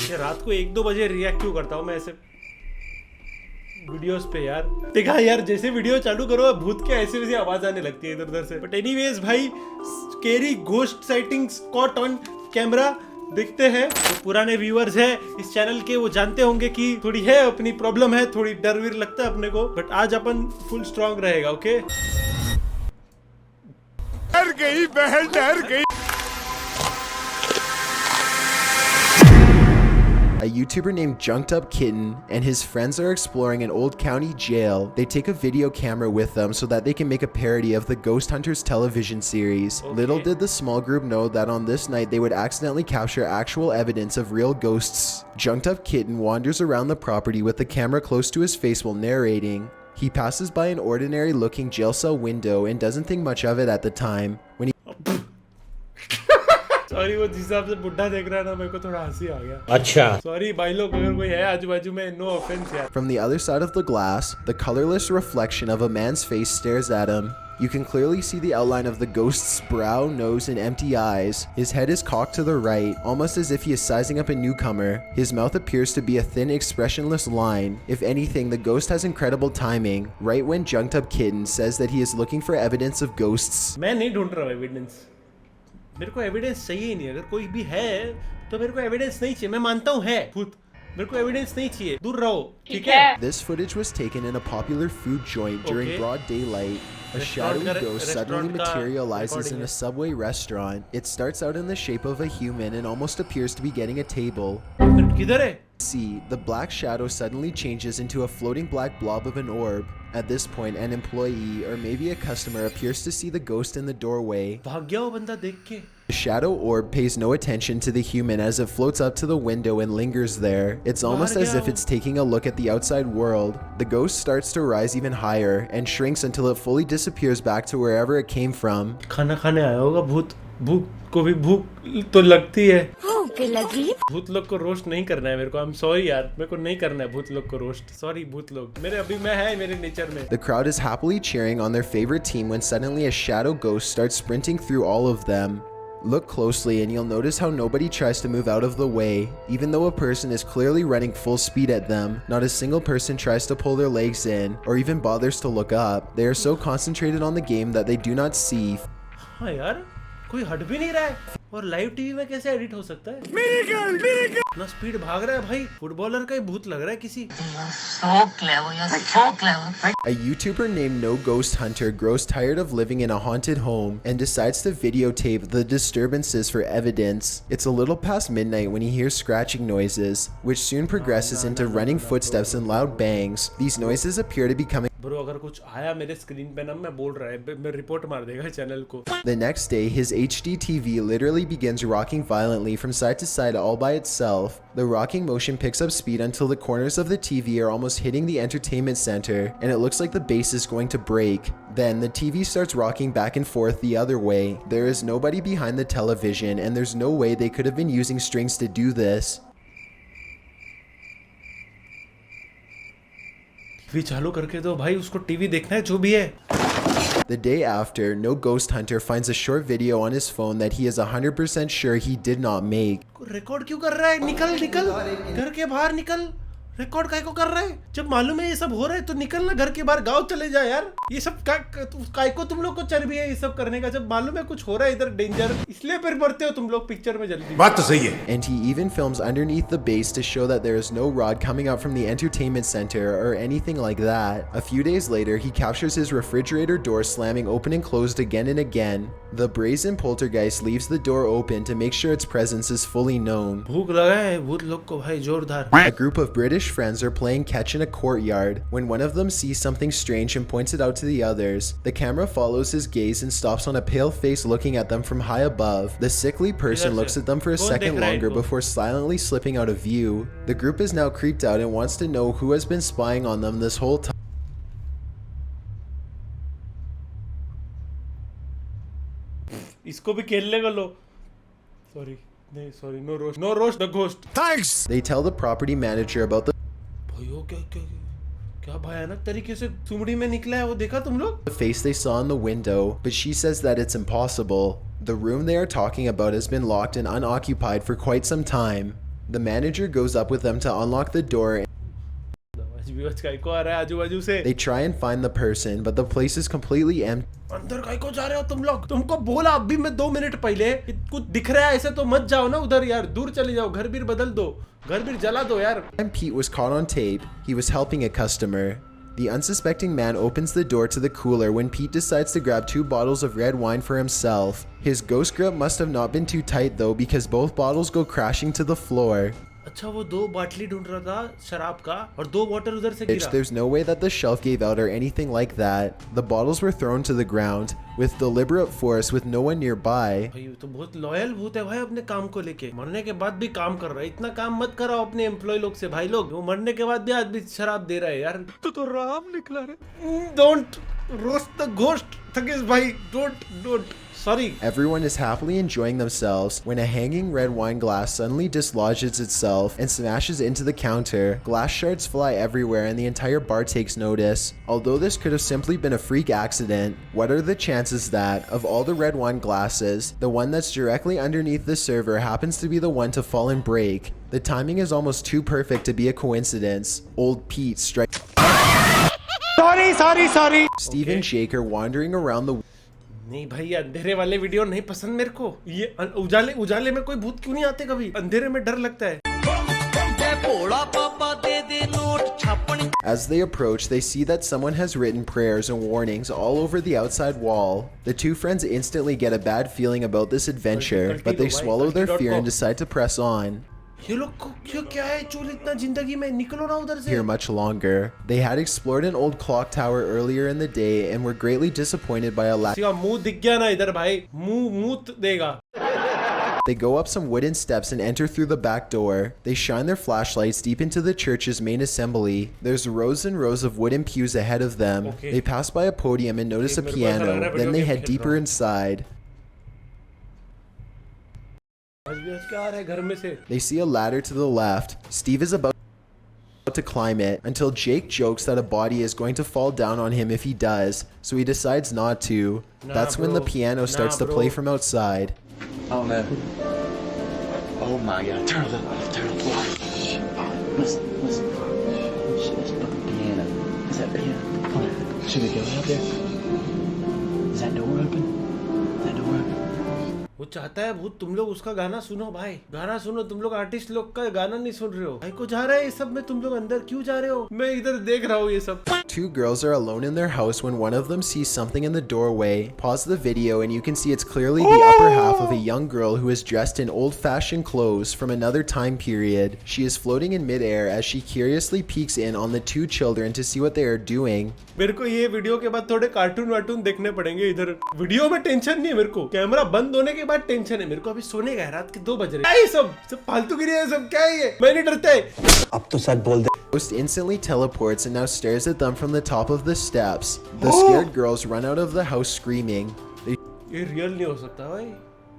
ये रात को 1-2 बजे रिएक्ट क्यों करता हूँ मैं ऐसे वीडियोस पे यार? देखा यार, जैसे वीडियो चालू करो भूत के ऐसे वैसे आवाज आने लगती है इधर उधर से। बट एनीवेज भाई, scary ghost sightings caught on camera देखते हैं। तो पुराने व्यूअर्स है इस चैनल के, वो जानते होंगे कि थोड़ी है अपनी प्रॉब्लम है, थोड़ी डर वीर लगता है अपने को। बट आज अपन फुल स्ट्रांग रहेगा। ओके, डर गई बहन, डर गई। A YouTuber named Junked Up Kitten and his friends are exploring an old county jail. They take a video camera with them so that they can make a parody of the Ghost Hunters television series. Okay. Little did the small group know that on this night they would accidentally capture actual evidence of real ghosts. Junked Up Kitten wanders around the property with the camera close to his face while narrating. He passes by an ordinary looking jail cell window and doesn't think much of it at the time. When he sorry, वो जिस हिसाब से बुढ़ा देख रहा है ना, मेरे को थोड़ा हंसी आ गया। अच्छा, सॉरी भाई लोग, अगर कोई है आजू बाजू में, नो ऑफेंस यार। From the other side of the glass, the colorless reflection of a man's face stares at him. You can clearly see the outline of the ghost's brow, nose, and empty eyes. His head is cocked to the right, almost as if he is sizing up a newcomer. His mouth appears to be a thin, expressionless line. If anything, the ghost has incredible timing. Right when Junked Up Kitten says that he is looking for evidence of ghosts. मैं नहीं ढूंढ रहा हूँ evidence, मेरे को evidence चाहिए ही नहीं। अगर कोई भी है तो मेरे को एविडेंस नहीं चाहिए। मैं मानता हूँ है भूत, मेरे को एविडेंस नहीं चाहिए, दूर रहो, ठीक है? This footage was taken in a popular food joint during broad daylight. A shadowy ghost suddenly materializes in a Subway restaurant. It starts out in the shape of a human and almost appears to be getting a table. किधर है? See, the black shadow suddenly changes into a floating black blob of an orb. At this point, an employee or maybe a customer appears to see the ghost in the doorway. भाग गया वो बंदा देख के। The shadow orb pays no attention to the human as it floats up to the window and lingers there. It's almost as if it's taking a look at the outside world. The ghost starts to rise even higher and shrinks until it fully disappears back to wherever it came from. खाना खाने आया होगा भूत। भूख को भी भूख तो लगती है। भूख लगी? भूत लोग को रोस्ट नहीं करना है मेरे को। आई एम सॉरी यार, मेरे को नहीं करना है भूत लोग को रोस्ट। सॉरी भूत लोग, मेरे अभी मैं है मेरे नेचर में। The crowd is happily cheering on their favorite team when suddenly a shadow ghost starts sprinting through all of them. Look closely and you'll notice how nobody tries to move out of the way. Even though a person is clearly running full speed at them, not a single person tries to pull their legs in or even bothers to look up. They are so concentrated on the game that they do not see. हाँ यार, कोई हट भी नहीं रहा है। और live TV में कैसे एडिट हो सकता है? इतना स्पीड भाग रहा है भाई, फुटबॉलर का ही भूत लग रहा है किसी। So clever, you're so clever. A YouTuber named No Ghost Hunter grows tired of living in a haunted home and decides to videotape the disturbances for evidence. It's a little past midnight when he hears scratching noises, which soon progresses into running footsteps and loud bangs. These noises appear to be coming. Bro अगर कुछ आया मेरे screen पे ना, मैं बोल रहा है, मैं रिपोर्ट मार देगा चैनल को। The next day, his HD TV literally begins rocking violently from side to side all by itself. The rocking motion picks up speed until the corners of the TV are almost hitting the entertainment center, and it looks like the base is going to break. Then the TV starts rocking back and forth the other way. There is nobody behind the television, and there's no way they could have been using strings to do this. TV चालू करके दो भाई, उसको TV देखना है जो भी है। The day after, No Ghost Hunter finds a short video on his phone that he is 100% sure he did not make. Record क्यों कर रहा है? निकल निकल, घर के बाहर निकल। रिकॉर्ड काय को कर रहा है? जब मालूम है ये सब हो रहा है तो निकल ना घर के बाहर, गांव चले जा यार। ये सब काय को तुम लोग को चर्बी है ये सब करने का? जब मालूम है कुछ हो रहा है इधर डेंजर, इसलिए फिर बढ़ते हो तुम लोग पिक्चर में जल्दी। बात तो सही है। And he even films underneath the base to show that there is no rod coming out from the entertainment center or anything like that. A few days later, he captures his refrigerator door slamming open and closed again and again. The brazen poltergeist leaves the door open to make sure its presence is fully known. भूख लगा है भूत लोग को भाई जोरदार। A group of British friends are playing catch in a courtyard when one of them sees something strange and points it out to the others. The camera follows his gaze and stops on a pale face looking at them from high above. The sickly person looks at them for a second longer before silently slipping out of view. The group is now creeped out and wants to know who has been spying on them this whole time. इसको भी खेलने को लो। Sorry नहीं, sorry, no roast the ghost. Thanks. They tell the property manager about the भाइयों क्या क्या क्या भयानक तरीके से सुमड़ी में निकला है वो, देखा तुम लोग? face they saw in the window, but she says that it's impossible. The room they are talking about has been locked and unoccupied for quite some time. The manager goes up with them to unlock the door. Viewers काय को आ रहा है आजू बाजू से. They try and find the person, but the place is completely empty. अंदर काय को जा रहे हो तुम लोग? तुमको बोला अभी मैं 2 मिनट पहले कि कुछ दिख रहा है ऐसे तो मत जाओ ना उधर यार, दूर चले जाओ, घर भी बदल दो, घर भी जला दो यार. And Pete was caught on tape. He was helping a customer. The unsuspecting man opens the door to the cooler when Pete decides to grab 2 bottles of red wine for himself. His ghost grip must have not been too tight though, because both bottles go crashing to the floor. अच्छा वो 2 बाटली ढूंढ रहा था शराब का और 2 bottle उधर से Which गिरा. there's no way that the shelf gave out or anything like that. The bottles were thrown to the ground with deliberate force with no one nearby. भाई तो बहुत लॉयल भूत है भाई अपने काम को लेके. मरने के बाद भी काम कर रहा है. इतना काम मत कराओ अपने एम्प्लॉय लोग से भाई लोग. वो मरने के बाद भी आदमी शराब दे रहा है यार. तो राम निकला रे. डोंट रोस्ट द घोस्ट थकेश भाई. Don't Sorry. Everyone is happily enjoying themselves when a hanging red wine glass suddenly dislodges itself and smashes into the counter. Glass shards fly everywhere and the entire bar takes notice. Although this could have simply been a freak accident, what are the chances that, of all the red wine glasses, the one that's directly underneath the server happens to be the one to fall and break? The timing is almost too perfect to be a coincidence. Old Pete strikes Sorry. Steven Shaker wandering around the नहीं भाई अंधेरे वाले video नहीं पसंद मेरे को. ये उजाले में कोई भूत क्यों नहीं आते कभी? अंधेरे में डर लगता है. As they approach, they see that someone has written prayers and warnings all over the outside wall. The 2 friends instantly get a bad feeling about this adventure, but they swallow their fear and decide to press on. ये लोग को क्यों क्या है चूल इतना जिंदगी में? निकलो ना उधर से. Here much longer. They had explored an old clock tower earlier in the day and were greatly disappointed by a lack. किसी का मुंह दिख गया ना इधर भाई, मुंह देगा. They go up some wooden steps and enter through the back door. They shine their flashlights deep into the church's main assembly. There's rows and rows of wooden pews ahead of them. Okay. They pass by a podium and notice a piano. Then they head deeper inside. क्या आ रहा है घर में से? They see a ladder to the left. Steve is about to climb it until Jake jokes that a body is going to fall down on him if he does, so he decides not to. That's when the piano starts to play from outside. Oh no. Oh my god. Turn it off. Listen. Oh shit, that's fucking piano. Is that piano? Come on. Should we go out there? Is that door open? वो चाहता है भूत तुम लोग उसका गाना सुनो भाई. गाना सुनो. तुम लोग आर्टिस्ट लोग का गाना नहीं सुन रहे हो. भाई को जा रहा है ये सब में, तुम लोग अंदर क्यों जा रहे हो? मैं इधर देख रहा हूँ ये सब. 2 girls are alone in their house when one of them sees something in the doorway. Pause the video and you can see it's clearly the upper half of a young girl who is dressed in old-fashioned clothes from another time period. She is floating in midair as she curiously peeks in on the 2 children to see what they are doing. मेरे को ये video के बाद थोड़े cartoon वार्टून देखने पड़ेंगे इधर. Video में टेंशन नहीं है मेरे को, कैमरा बंद होने के बाद टेंशन है मेरे को. अभी सोने गए, रात के 2 बज रहे. क्या ये सब फालतूगिरी है सब? क्या है ये? मैं नहीं डरता है. अब तो सच बोल दे. Ghost instantly teleports and now stares at them from the top of the steps. The scared girls run out of the house screaming. ये रियल नहीं हो सकता भाई.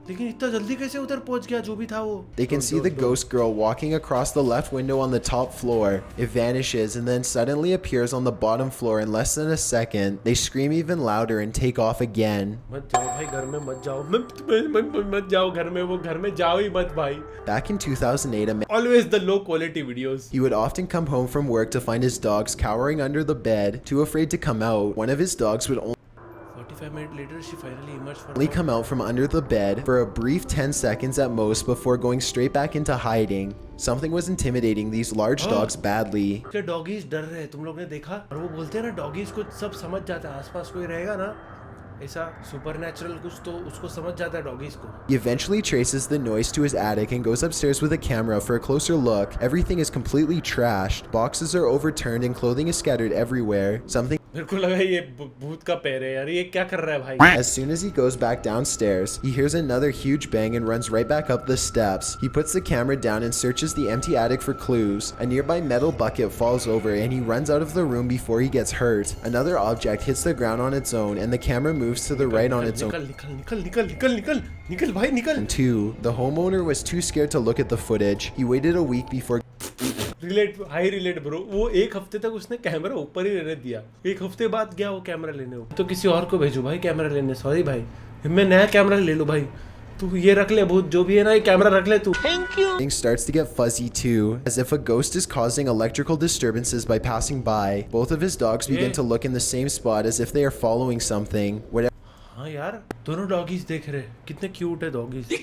लेकिन इतना जल्दी कैसे उधर पहुंच गया जो भी था वो? They can see the ghost girl walking across the left window on the top floor. It vanishes and then suddenly appears on the bottom floor in less than a second. They scream even louder and take off again. मत जाओ भाई घर में, मत जाओ. मत जाओ घर में, वो घर में जाओ ही मत भाई. Back in 2008, a man Always the low quality videos. he would often come home from work to find his dogs cowering under the bed, too afraid to come out. One of his dogs would 45 minutes later she finally emerged from only come out from under the bed for a brief 10 seconds at most before going straight back into hiding. Something was intimidating these large dogs badly. के doggies डर रहे हैं, तुम लोग ने देखा? और वो बोलते हैं ना डॉगीज को सब समझ जाता है, आसपास कोई रहेगा ना ऐसा सुपरनैचुरल कुछ तो उसको समझ जाता है डॉगीज को. He eventually traces the noise to his attic and goes upstairs with a camera for a closer look. Everything is completely trashed. Boxes are overturned and clothing is scattered everywhere. Something मेरे को लगा ये भूत का पैर है यार. ये क्या कर रहा है भाई? As soon as he goes back downstairs, he hears another huge bang and runs right back up the steps. He puts the camera down and searches the empty attic for clues. A nearby metal bucket falls over and he runs out of the room before he gets hurt. Another object hits the ground on its own and the camera moves to the right on its own. निकल भाई निकल. And 2, the homeowner was too scared to look at the footage. He waited a week before high relate bro. वो 1 हफ्ते तक उसने camera ऊपर ही रहने दिया. 1 हफ्ते बाद गया वो कैमरा लेने. तो किसी और को भेजो भाई कैमरा लेने. सॉरी भाई, मैं नया कैमरा ले लो भाई. तू ये रख ले भूत, जो भी है ना ये कैमरा रख ले तू। Things starts to get fuzzy too, as if a ghost is causing electrical disturbances by passing by. Both of his dogs begin to look in the same spot as if they are following something. Whatever. हाँ यार, दोनों doggies देख रहे, कितने cute है doggies. ये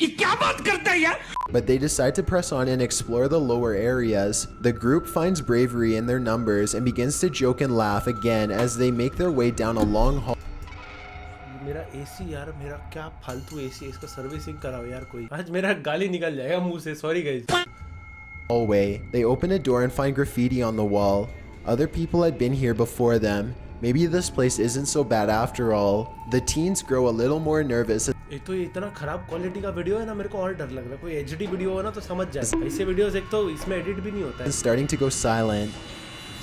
क्या बात करता है यार? But they decide to press on and explore the lower areas. The group finds bravery in their numbers and begins to joke and laugh again as they make their way down a long hall. मेरा AC यार, मेरा क्या फालतू AC है, इसको servicing कराओ यार कोई। आज मेरा गाली निकल जाएगा मुंह से, sorry guys. Hallway. They open a door and find graffiti on the wall. Other people had been here before them. Maybe this place isn't so bad after all. The teens grow a little more nervous. एक तो ये इतना खराब quality का video है ना, मेरे को और डर लग रहा है। कोई एचडी वीडियो हो ना तो समझ जाए, ऐसे वीडियोस एक तो इसमें एडिट भी नहीं होता है। Starting to go silent.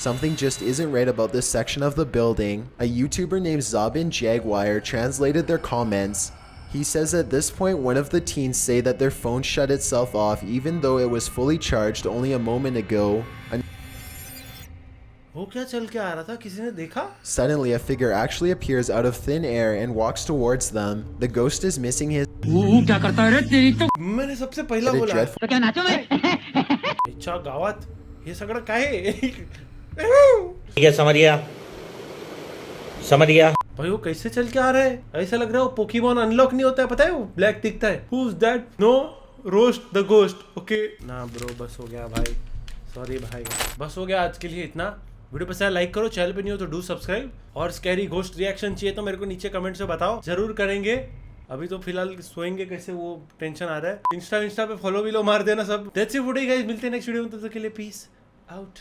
Something just isn't right about this section of the building. A YouTuber named Zabin Jaguar translated their comments. He says at this point one of the teens say that their phone shut itself off even though it was fully charged only a moment ago. वो क्या चल के आ रहा था, किसी ने देखा? Suddenly a figure actually appears out of thin air and walks towards them. The ghost is missing his क्या करता है रे तेरी तो? मैंने सबसे पहला a बोला dreadful क्या नाचो मैं? अच्छा गावात हे सगळं काय आहे? ठीक है, समझ गया। भाई वो कैसे चल के आ रहा है? ऐसा लग रहा है वो पोकेमॉन अनलॉक नहीं होता है, पता है वो ब्लैक दिखता है। Who's that? No, roast the ghost. Okay. ना ब्रो, बस हो गया भाई, सॉरी भाई, बस हो गया आज के लिए इतना। वीडियो पसंद आया लाइक करो, चैनल पे नहीं हो तो डू सब्सक्राइब, और स्कैरी घोस्ट रिएक्शन चाहिए तो मेरे को नीचे कमेंट से बताओ, जरूर करेंगे। अभी तो फिलहाल सोएंगे कैसे, वो टेंशन आ रहा है। इंस्टा पे फॉलो भी लो, मार देना सब। That's it for today guys, मिलते हैं नेक्स्ट वीडियो में, तब तक के लिए पीस आउट।